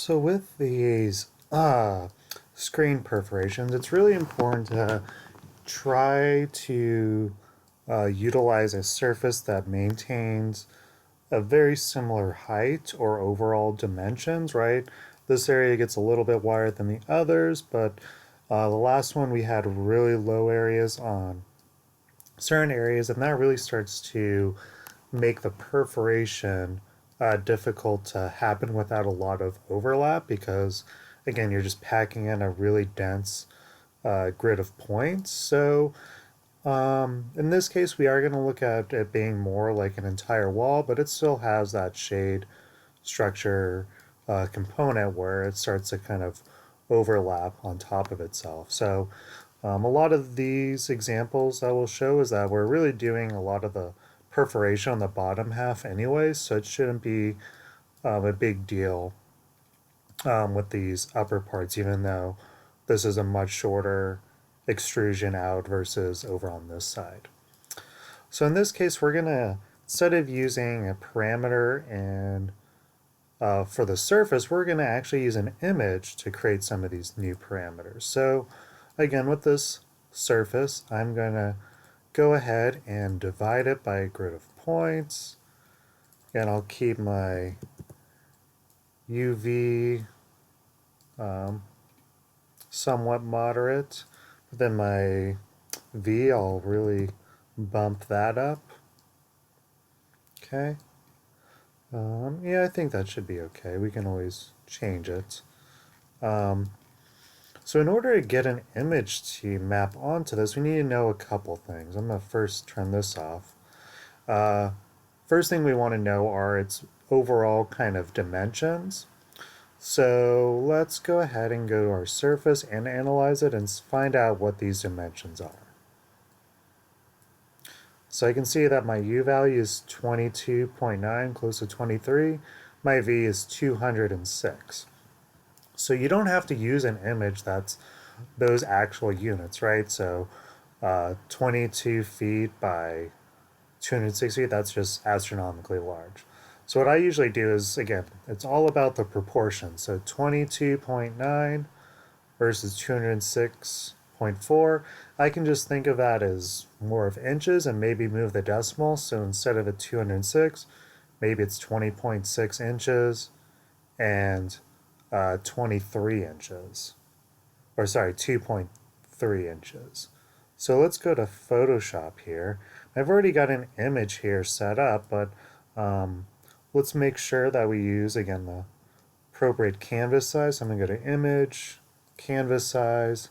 So with these screen perforations, it's really important to try to utilize a surface that maintains a very similar height or overall dimensions, right? This area gets a little bit wider than the others, but the last one we had really low areas on certain areas, and that really starts to make the perforation difficult to happen without a lot of overlap because, again, you're just packing in a really dense grid of points. So in this case, we are going to look at it being more like an entire wall, but it still has that shade structure component where it starts to kind of overlap on top of itself. So a lot of these examples I will show is that we're really doing a lot of the perforation on the bottom half anyway, so it shouldn't be a big deal with these upper parts, even though this is a much shorter extrusion out versus over on this side. So in this case, we're going to, instead of using a parameter and for the surface, we're going to actually use an image to create some of these new parameters. So again, with this surface, I'm going to go ahead and divide it by a grid of points. And I'll keep my UV somewhat moderate. But then my V, I'll really bump that up. Okay. Yeah, I think that should be okay. We can always change it. So in order to get an image to map onto this, we need to know a couple things. I'm going to first turn this off. First thing we want to know are its overall kind of dimensions. So let's go ahead and go to our surface and analyze it and find out what these dimensions are. So I can see that my U value is 22.9, close to 23. My V is 206. So you don't have to use an image that's those actual units, right? So 22 feet by 206 feet, that's just astronomically large. So what I usually do is, again, it's all about the proportion. So 22.9 versus 206.4. I can just think of that as more of inches and maybe move the decimal. So instead of a 206, maybe it's 20.6 inches and 23 inches. Or sorry, 2.3 inches. So let's go to Photoshop here. I've already got an image here set up, but let's make sure that we use, again, the appropriate canvas size. So I'm going to go to Image, Canvas Size.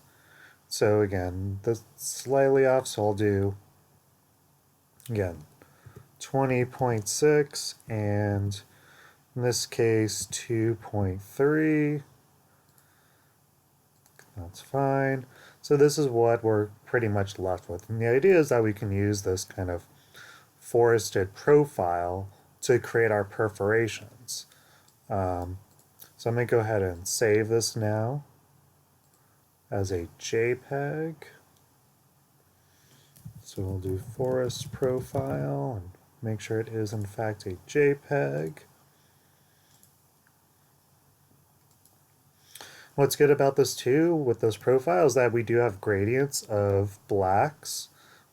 So again, that's slightly off, so I'll do, again, 20.6 and in this case 2.3. That's fine. So this is what we're pretty much left with. And the idea is that we can use this kind of forested profile to create our perforations. So I'm going to go ahead and save this now as a JPEG. So we'll do forest profile and make sure it is in fact a JPEG. What's good about this too with those profiles that we do have gradients of blacks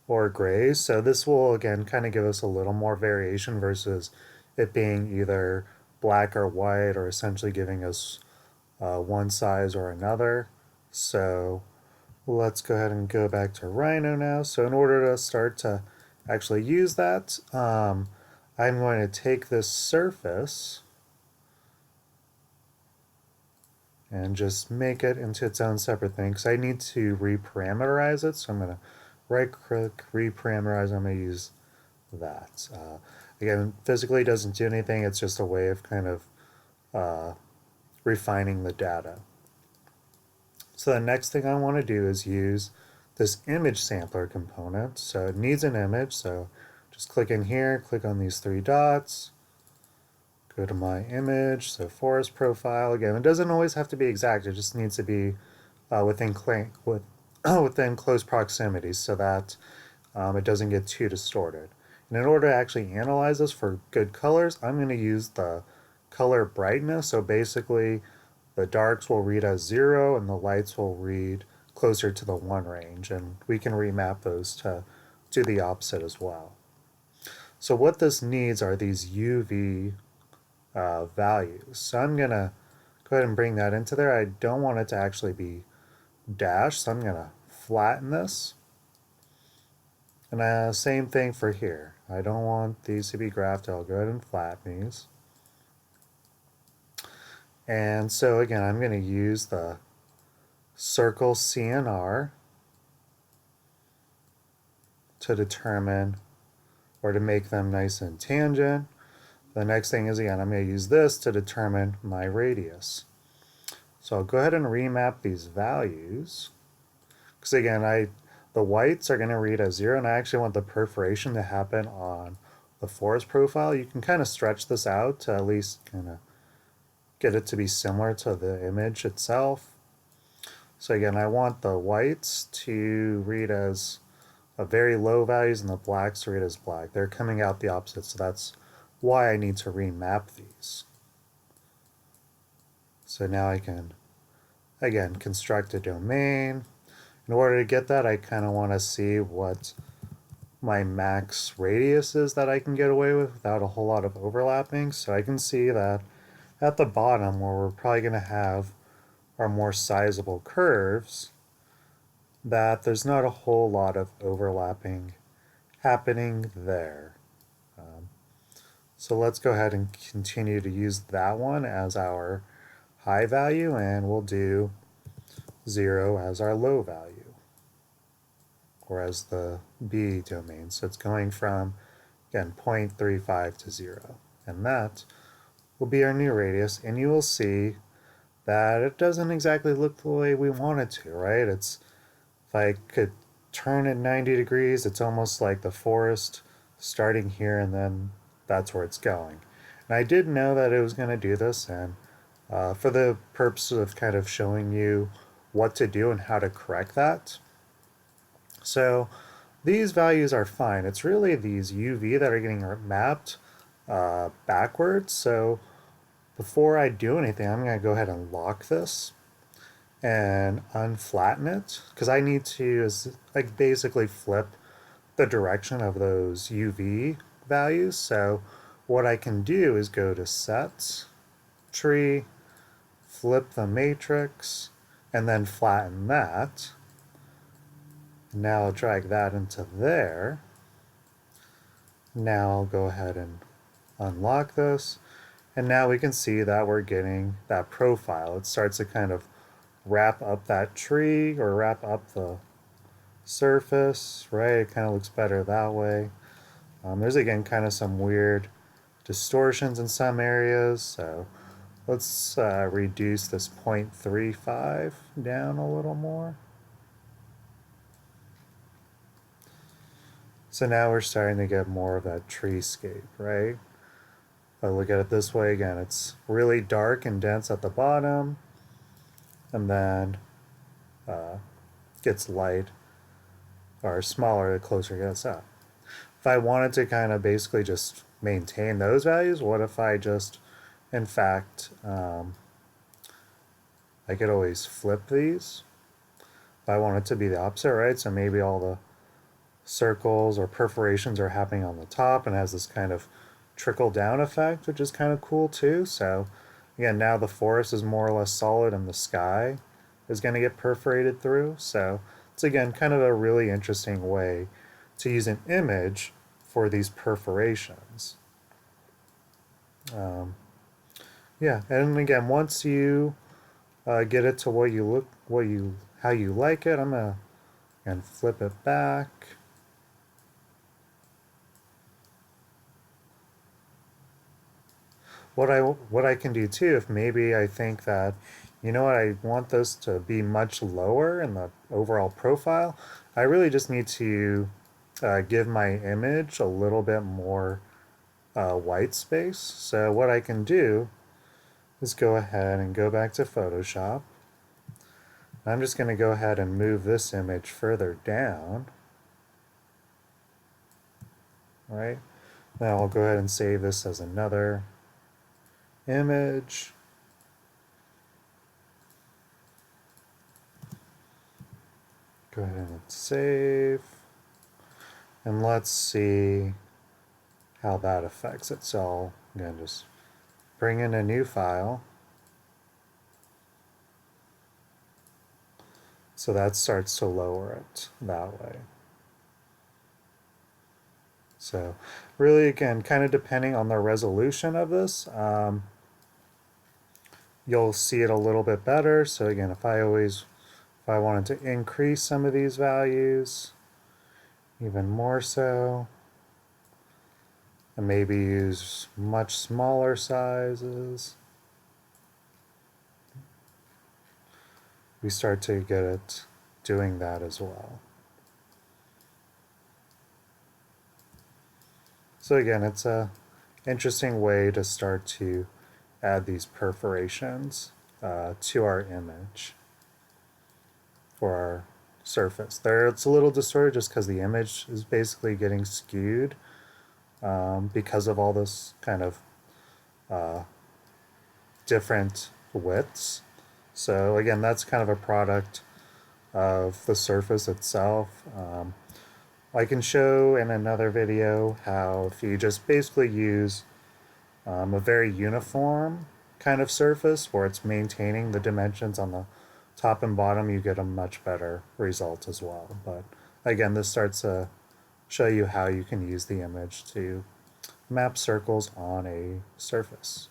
or grays. So this will again kind of give us a little more variation versus it being either black or white or essentially giving us one size or another. So let's go ahead and go back to Rhino now. So in order to start to actually use that, I'm going to take this surface and just make it into its own separate thing because I need to reparameterize it. So I'm going to right-click, reparameterize. I'm going to use that. Again, physically doesn't do anything. It's just a way of kind of refining the data. So the next thing I want to do is use this image sampler component. So it needs an image. So just click in here, click on these three dots, go to my image, so forest profile. Again, it doesn't always have to be exact. It just needs to be within close proximity so that it doesn't get too distorted. And in order to actually analyze this for good colors, I'm going to use the color brightness. So basically, the darks will read as 0 and the lights will read closer to the 1 range, and we can remap those to do the opposite as well. So what this needs are these UV values. So I'm going to go ahead and bring that into there. I don't want it to actually be dashed, so I'm going to flatten this. And same thing for here. I don't want these to be graphed. I'll go ahead and flatten these. And so again, I'm going to use the circle CNR to determine or to make them nice and tangent. The next thing is, again, I'm going to use this to determine my radius. So I'll go ahead and remap these values. Because again, the whites are going to read as 0, and I actually want the perforation to happen on the forest profile. You can kind of stretch this out to at least kind of get it to be similar to the image itself. So again, I want the whites to read as a very low values and the blacks to read as black. They're coming out the opposite, so that's why I need to remap these. So now I can, again, construct a domain. In order to get that, I kind of want to see what my max radius is that I can get away with without a whole lot of overlapping. So I can see that at the bottom, where we're probably going to have our more sizable curves, that there's not a whole lot of overlapping happening there. So let's go ahead and continue to use that one as our high value, and we'll do 0 as our low value, or as the B domain. So it's going from, again, 0.35 to 0. And that will be our new radius, and you will see that it doesn't exactly look the way we want it to, right? If I could turn it 90 degrees, it's almost like the forest starting here and then that's where it's going. And I did know that it was going to do this, and for the purpose of kind of showing you what to do and how to correct that. So these values are fine. It's really these UV that are getting mapped backwards. So before I do anything, I'm going to go ahead and lock this and unflatten it, because I need to like basically flip the direction of those UV values. So what I can do is go to Set, Tree, flip the matrix, and then flatten that. Now I'll drag that into there. Now I'll go ahead and unlock this. And now we can see that we're getting that profile. It starts to kind of wrap up that tree or wrap up the surface, right? It kind of looks better that way. There's again kind of some weird distortions in some areas, so let's reduce this 0.35 down a little more. So now we're starting to get more of that treescape, right? If I look at it this way, again, it's really dark and dense at the bottom, and then gets light or smaller the closer it gets up. If I wanted to kind of basically just maintain those values, what if I just, in fact, I could always flip these if I want it to be the opposite, right? So maybe all the circles or perforations are happening on the top and has this kind of trickle down effect, which is kind of cool too. So again, now the forest is more or less solid and the sky is going to get perforated through. So it's again kind of a really interesting way to use an image for these perforations. Yeah, and again, once you get it to what you look, how you like it, I'm gonna and flip it back. What I can do too, if maybe I think that, you know what, I want this to be much lower in the overall profile, I really just need to give my image a little bit more white space. So what I can do is go ahead and go back to Photoshop. I'm just going to go ahead and move this image further down. Right? Now I'll go ahead and save this as another image. go ahead and hit save. And let's see how that affects it. So I'll, again, just bring in a new file. So that starts to lower it that way. So really, again, kind of depending on the resolution of this, you'll see it a little bit better. So again, if I wanted to increase some of these values, even more so, and maybe use much smaller sizes, we start to get it doing that as well. So again, it's a interesting way to start to add these perforations to our image for our surface. There it's a little distorted just because the image is basically getting skewed because of all this kind of different widths. So again, that's kind of a product of the surface itself. I can show in another video how if you just basically use a very uniform kind of surface where it's maintaining the dimensions on the top and bottom, you get a much better result as well. But again, this starts to show you how you can use the image to map circles on a surface.